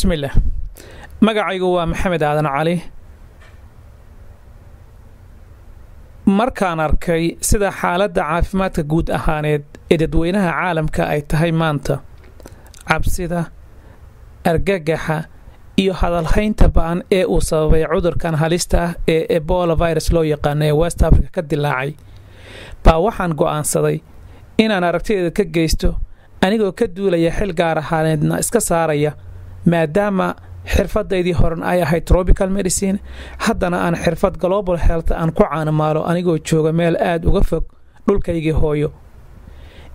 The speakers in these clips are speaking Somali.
بسم الله magacaygu waa maxamed aadan cali markaan arkay sida xaaladda caafimaadka guud ahaaneed ee dadweynaha caalamka ay tahay maanta cabsida argagaxa iyo hadalhaynta ba'an ee uu sababay cudurkan halista ah ee Ebola virus loo yaqaan ee West Africa ka dilaacay baa waxaan go'aansaday inaan aragtideeda ka geysto anigoo ka duulaya xil gaar ahaaneedna iska saaraya maadaama xirfadaydii horan ay ahayd tropical medicine haddana aan xirfad global health aan ku caanamaalo anigoo jooga meel aad uga fog dhulkaygii hooyo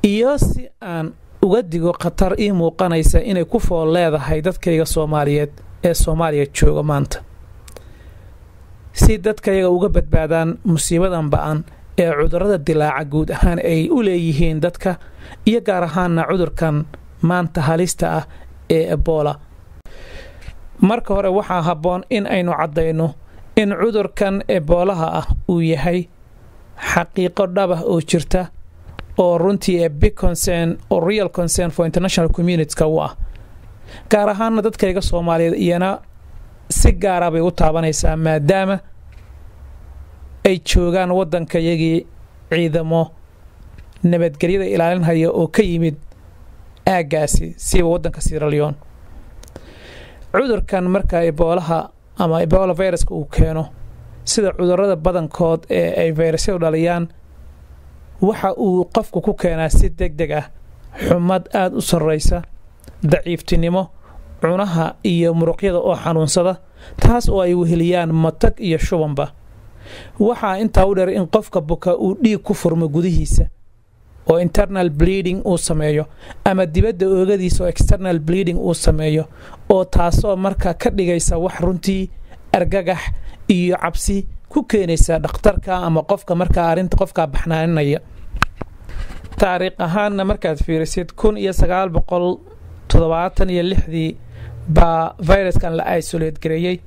iyo si aan uga digo khatar ii muuqanaysa inay ku fool leedahay dadkayga Soomaaliyeed ee Soomaaliya jooga maanta si dadkayga uga badbaadaan musiibadan ba'an ee cudurrada dilaaca guud ahaan ay u leeyihiin dadka iyo gaar ahaanna cudurkan maanta halista ah ee Ebola marka hore waxaa habboon in aynu caddayno in cudurkan Ebolaha ah uu yahay xaqiiqo dhab ah oo jirta oo runtii big concern or real concern for international communities ka ah gaar ahaanna dadkayga Soomaaliyeed iyana si gaar ah bay u taabanaysaa maadaama ay joogaan waddankayagii ciidamo nabadgelyada ilaalinaya oo ka yimid aagaasi siba waddanka Sierra Leone cudurkan marka Ebolaha ama Ebola viruska uu keeno sida cudurrada badankood ee ay virusyadu dhaliyaan waxa uu qofku ku keenaa si degdeg ah xumad aad u sarreysa daciiftinimo cunaha iyo muruqyada oo xanuunsada taas oo ay weheliyaan matag iyo shubanba waxa inta u dheer in qofka buka uu dhiig ku furmo gudihiisa oo internal bleeding uu sameeyo ama dibadda oogadiisa oo external bleeding uu sameeyo oo taasoo marka ka dhigaysa wax runtii argagax iyo cabsi ku keenaysa dhakhtarka ama qofka marka arinta qofka baxnaaninaya taariikh ahaanna markaad fiirisid 1976 baa viruskan la isolate gareeyay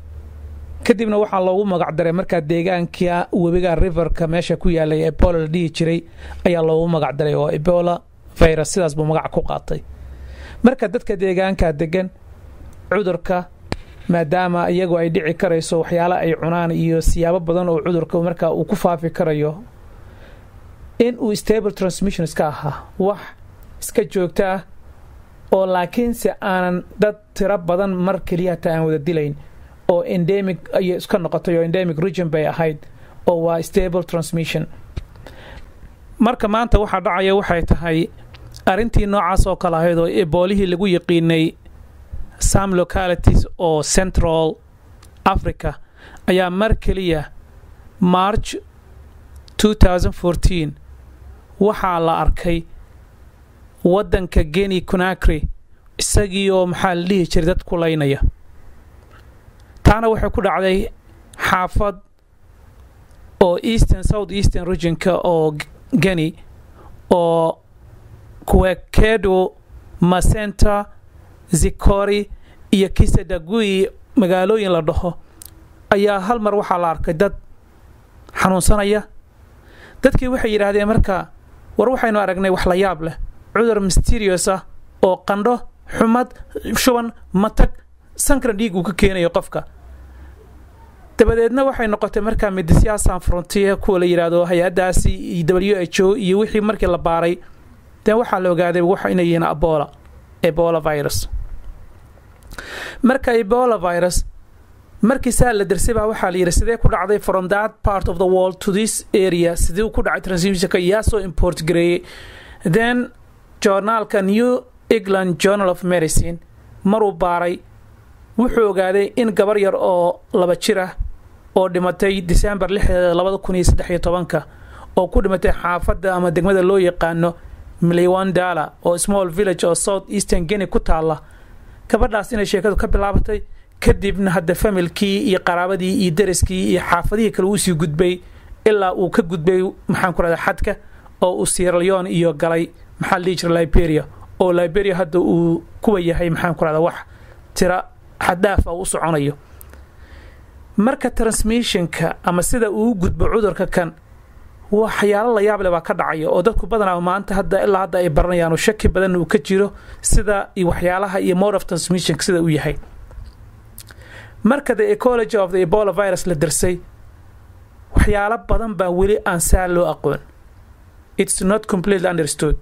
kadibna waxaa loogu magac daray marka deegaanka webiga riverka meesha ku yaalay Ebola la dhihi jiray ayaa loogu magac daray oo Ebola virus sidaas buu magac ku qaatay marka dadka deegaanka degan cudurka maadaama iyagu ay dhici karayso waxyaalo ay cunaan iyo siyaabo badan oo cudurka marka uu ku faafi karayo in uu stable transmission iska aha wax iska joogta oo laakiin si aanan dad tira badan mar kaliya taan wada dilayn oo endemic ay iska noqotay oo endemic region bay ahayd oo waa stable transmission marka maanta waxa dhacaya waxay tahay arintii noocaas oo kala ahayd oo Ebolihii lagu yaqiinay some localities oo Central Africa ayaa mar kaliya March 2014 waxaa la arkay waddanka Guinea Conakry isagii oo maxaa la dhihi jiray dad ku laynaya taana waxay ku dhacday xaafad oo South Eastern regionka oo Guinea oo Kwekwedo Macenta Zikori iyo Kisadagui magaalooyin la dhaho ayaa hal mar waxaa la arkay dad xanuunsanaya dadkii waxay yiraahdeen marka war waxaynu aragnay wax la yaab leh cudur mysterious ah oo qandho xumad shuban matag sankra dhiig uu ka keenayo qofka dabadeedna waxay noqotay marka Medecins Sans Frontieres kuwa la yiraahdo hay'adaasi WHO iyo wixii markii la baaray tan waxa la ogaaday waxa inay yihiin Ebola virus marka Ebola virus markii saa la darsibaa waxa la yiri sidee ku dhacday from that part of the world to this area sidee ku dhacay transmission ka iyaaso import gareeyay then journalka New England Journal of Medicine maruu baaray wuxuu ogaaday in gabar yar oo 2 jir ah oo dhimatay December 6 2013 oo ku dhimatay xaafadda ama degmada loo yaqaano Mlewandala oo small village oo South Eastern Guinea ku taala gabadhaas inay sheekadu ka bilaabatay kadibna hadda familkii iyo qaraabadii iyo deriskii iyo xaafadihii kale uu sii gudbay ilaa uu ka gudbay maxaan ku radaa xadka oo uu Sierra Leone iyo galay maxaa la dhihi jiray Liberia oo Liberia hadda uu kuwa yahay maxaan ku radaa wax tira xadaaf u soconayo marka transmissionka ama sida uu gudbo cudurka kan waxyaalo la yaab leh baa ka dhacaya oo dadku badanaa maanta hadda ilaa hadda ay baranayaan oo shaki badan uu ka jiro sida waxyaalaha iyo mode of transmission sida uu yahay marka the ecology of the Ebola virus la darsay waxyaalo badan baa weli aan saa loo aqoon. It's not completely understood.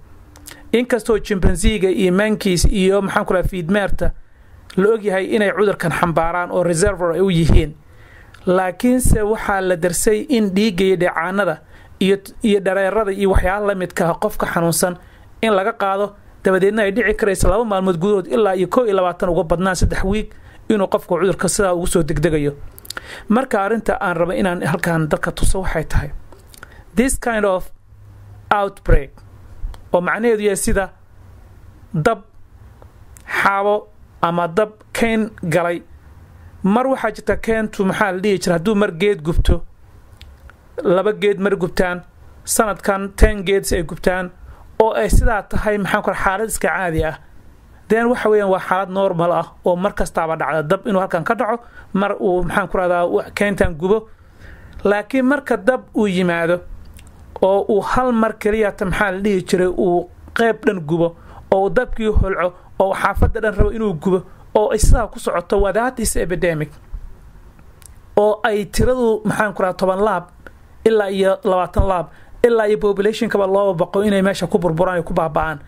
inkastoo chimpanzee-ga iyo monkeys iyo maxaan ku rahaa fiidmeerta la ogyahay inay cudurkan xambaaraan oo reservoir ay u yihiin, laakiinse waxaa la darsay in dhiigga iyo dheecaanada iyo dhareerada iyo waxyaalo la midka qofka xanuunsan in laga qaado, dabadeedna ay dhici karayso 2 maalmood gudahood ilaa iyo 21 uga badnaan 3 week inuu qofku cudurka sidaa ugu soo degdegayo. marka arinta aan rabo inaan halkaan dadka tuso waxay tahay this kind of outbreak oo macnaheedu yahay sida dab xaabo ama dab keen galay. mar waxaa jirta keentu maxaa la dhihi jiray hadduu mar geed gubto 2 geed mar gubtaan sanadkan 10 geeds ay gubtaan oo ay sidaa tahay maxaan ku xaalad iska caadi ah, then waxa weeyaan waa xaalad normal ah oo mar kastaaba dhacda dab inuu halkan ka dhaco mar uu maxaan ku radaa keentan gubo. laakiin marka dab uu yimaado oo uu hal mar kaliya maxaa la dhihi jiray uu qayb dhan gubo oo dabkii holco oo xaafadda dhan rabo inuu gubo oo isaa ku socoto waa that is epidemic oo ay tiradu maxaan ku radaa 10 laab ilaa iyo 20 laab ilaa iyo population kaba loo baqo inay meesha ku burburaan ku baaba'aan.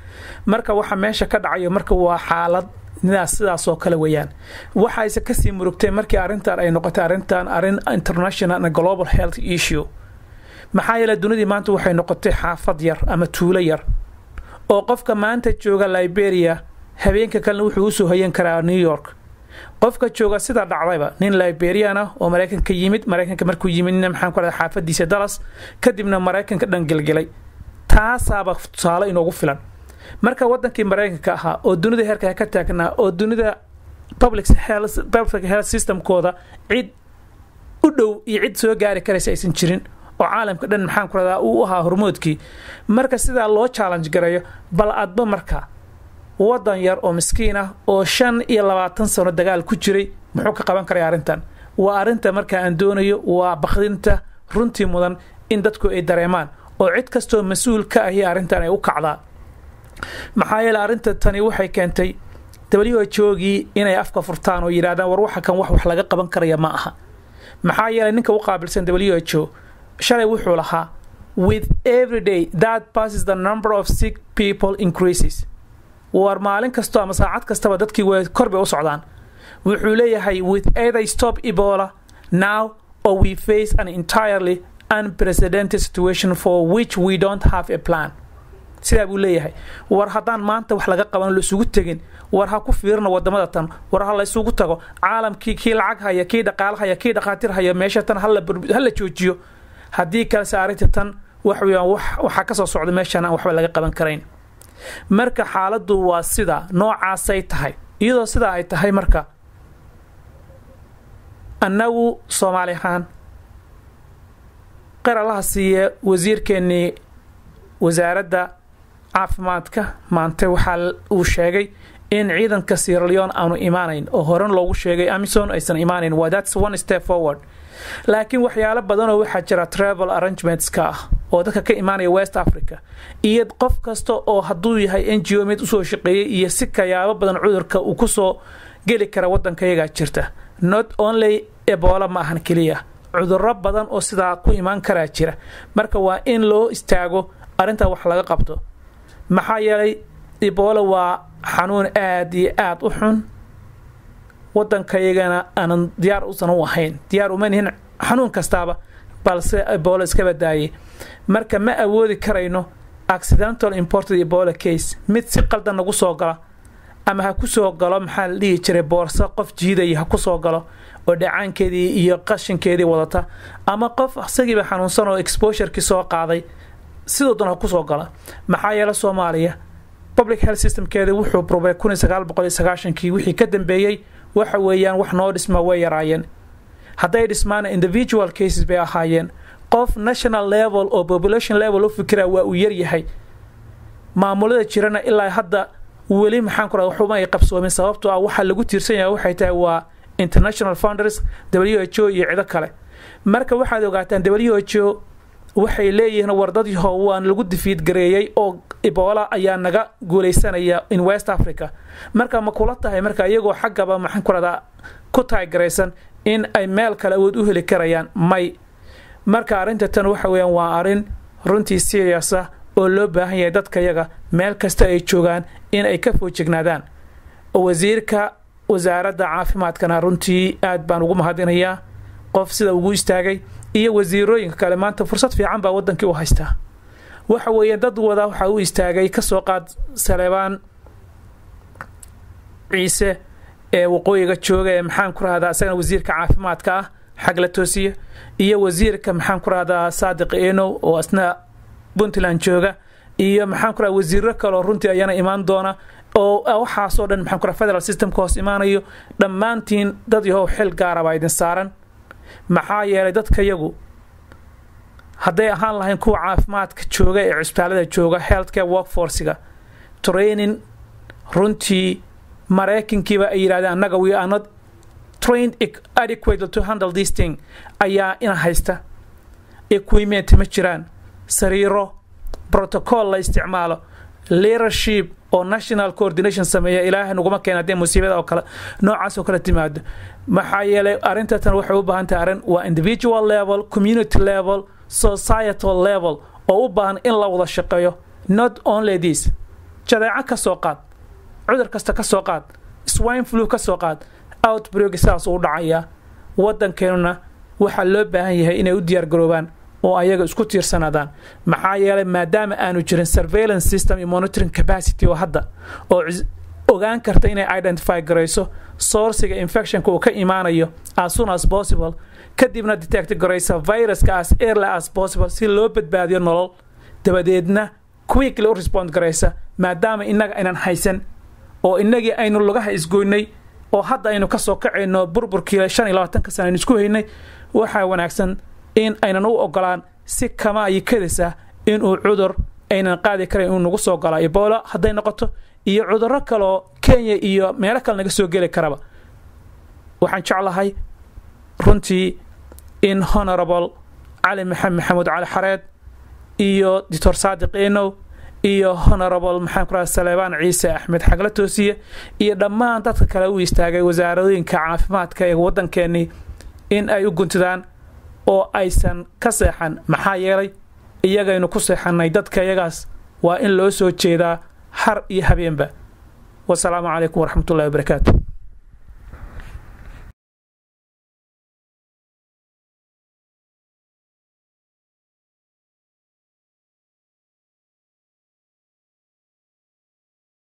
marka waxa meesha ka dhacayo marka waa xaalad sidaas oo kale weeyaan. waxa ay ka sii murugtay markii arintan ay noqotay arin international and global health issue. maxaa yeelay dunidii maanta waxay noqotay xaafad yar ama tuulo yar oo qofka maanta jooga Liberia habeenka kale wuxuu u soo hayan karaa New York. qofka jooga sida dhacdayba nin Liberian ah oo Mareykanka yimid, Mareykanka markuu yimidna maxaan ku radaa xaafadiisa Dallas kadibna Mareykanka dhan galgalay. taasaaba tusaale inoogu filan. marka wadankii Mareykanka ahaa oo dunida heerka ka taagnaa oo dunida public health system kooda cid u dhow iyo cid soo gaari karaysa aysan jirin oo caalamka dhan maxaan ku radaa uu ahaa hormoodkii. marka sida loo challenge garayo bal adba marka wadan yar oo miskiin ah oo 25 sano dagaal ku jiray muxuu ka qaban karaa arintan. waa arinta marka aan doonayo waa baqdinta runtii mudan in dadku ay dareemaan oo cid kasto mas'uul ka ah arintan ay u kacdaa. maxaa yeelay arinta tani waxay keentay WHO-gii inay afka furtaan oo yiraahdaan war waxa kan wax laga qaban karaya ma aha. maxaa yeelay ninka u qaabilsan WHO shalay wuxuu lahaa with every day that passes the number of sick people increases. war maalin kasto ama saacad kastaba dadkii way korbe u socdaan. wuxuu leeyahay with either stop Ebola now or we face an entirely unprecedented situation for which we don't have a plan. sida buu leeyahay war haddaan maanta wax laga qaban la isugu tagin war ha ku fiirno wadamada tan war ha la isugu tago caalamkii kii lacag haya kii dhaqaale haya kii dhaqaatir haya meesha tan hal la joojiyo haddii kala saarinta tan waxa ka soo socda meeshan aan waxba laga qaban karayn. marka xaaladdu waa sida noocaasay tahay. iyadoo sida ay tahay marka annagu Soomaali ahaan qaraalaha siiye wasiirkeennii wasaaradda caafimaadka maanta waxa uu sheegay in ciidanka Sierra Leone aanu imaanayn oo horan loogu sheegay Amazon aysan imaanayn. waa that's one step forward. laakiin waxyaalo badan oo waxa jira travel arrangements ka ah oo dadka ka imaanaya West Africa iyo qof kasta oo hadduu yahay NGO mid u soo shaqeeyay iyo si kayaabo badan cudurka uu ku soo geli kara wadankayaga jirta. not only Ebola ma ahan kaliya cudurro badan oo sida ku imaan kara jira. marka waa in loo istaago arinta wax laga qabto. maxaa yeelay Ebola waa xanuun aad iyo aad u xun wadankayagana aan diyaar u sano ahayn diyaar uma nihin xanuun kastaaba balse Ebola iska badaayay. marka ma awoodi karayno accidental imported Ebola case mid si qaldan nagu soo gala ama ha ku soo galo maxaa la dhihi jiray boorso qof jiiday ha ku soo galo oo dhacaankeedii iyo qashinkeedii wadata ama qof asagiiba xanuunsan oo exposure-kii soo qaaday sidoo doona ku soo gala. maxaa yeelay Soomaaliya public health system-keeda wuxuu probay 1990kii wixii ka dambeeyay waxa weeyaan wax noo dhisma way yaraayeen. hadday dhismaan individual cases bay ahaayeen qof national level oo population level u fikira waa uu yar yahay. maamulada jirana ilaa hadda weli maxaan ku radaa waxuma ay qabsoomin sababtoo ah waxa lagu tiirsan yahay waxay tahay waa international funders WHO iyo cid kale. marka waxaad ogaataan WHO waxay leeyihiin wardadii waan lagu difiid gareeyay oo Ebola ayaa naga guuleysanaya in West Africa marka ma kula tahay marka iyagoo xaqaba maxaan ku radaa ku taageeraysan in ay meel kale awood u heli karayaan may marka arinta tan waxa weeyaan waa arin runtii serious ah oo loo baahan yahay dadka yaga meel kasta ay joogaan in ay ka foojignaadaan wasiirka wasaaradda caafimaadkana runtii aad baan ugu mahadinayaa qof sida ugu istaagay iyo wasiirooyinka kale maanta fursad fiican baa wadankii u haystaa waxa weeye dad wada waxa uu istaagay ka soo qaad Saleebaan ciise ee waqooyiga jooga ee maxaan ku raahdaa asagana wasiirka caafimaadka ah xag la toosiye iyo wasiirka maxaan ku raahdaa Saadiq Eeno oo asna Puntland jooga iyo maxaan ku raahdaa wasiirro kale oo runtii ayana imaan doona oo waxa soo dhan maxaan ku raahdaa federal system koos imaanayo dhammaantiin dad yahow xil gaar ah idin saaran maxaa yeelay dadka iyagu hadday ahaan lahayn kuwa caafimaadka jooga ee cusbitaalada jooga healthcare workforce-ga training runtii Mareykankiiba ay yiraahdaan annaga we are not trained adequately to handle this thing ayaa in haysta equipment ma jiraan sariiro protocol la isticmaalo leadership oo national coordination sameeya ilaahay nuguma keenay musiibada oo kale noocaas oo kale timaado maxaa yeelay arinta tan waxay u baahan tahay arin waa individual level community level societal level oo u baahan in la wada shaqeeyo not only this jadeeca ka soo qaad cudur kasta ka soo qaad swine flu ka soo qaad outbreak saas u dhacaya wadankeena waxa loo baahan yahay inay u diyaar garoobaan oo ayaga isku tiirsanaadaan maxaa yeelay maadaama aanu jirin surveillance system iyo monitoring capacity oo hadda oo ogaan karta inay identify garayso source-ga infection-ka oo ka imaanayo as soon as possible kadibna detect garaysa virus-ka as early as possible si loo badbaadiyo nolol dabadeedna quickly u respond garaysa maadaama inaga aynan haysan oo inagii aynu lugaha isgoynay oo hadda aynu ka soo kacayno burburkii 25 sano isku haynay waxa wanaagsan in aynan u ogolaan si kama ay kadisa in uu cudur aynan qaadi karin inuu nagu soo galo Ebola haday noqoto iyo cudurro kale oo Kenya iyo meelo kale naga soo gali karaba waxaan jeclahay runtii in honorable Ali Maxamed Ali Xareed iyo Dr. Saadiq Eeno iyo honorable maxaan ku raasay Saleebaan Ciise Axmed xagla toosiye iyo dhammaan dadka kale u istaagay wasaaradooyinka caafimaadka ee wadankeeni in ay u guntadaan oo aysan ka seexan maxaa yeelay iyagaynu ku seexanay dadka iyagaas waa in loo soo jeedaa har iyo habeenba wassalaamu calaykum waraxmatullaahi wabarakaatuh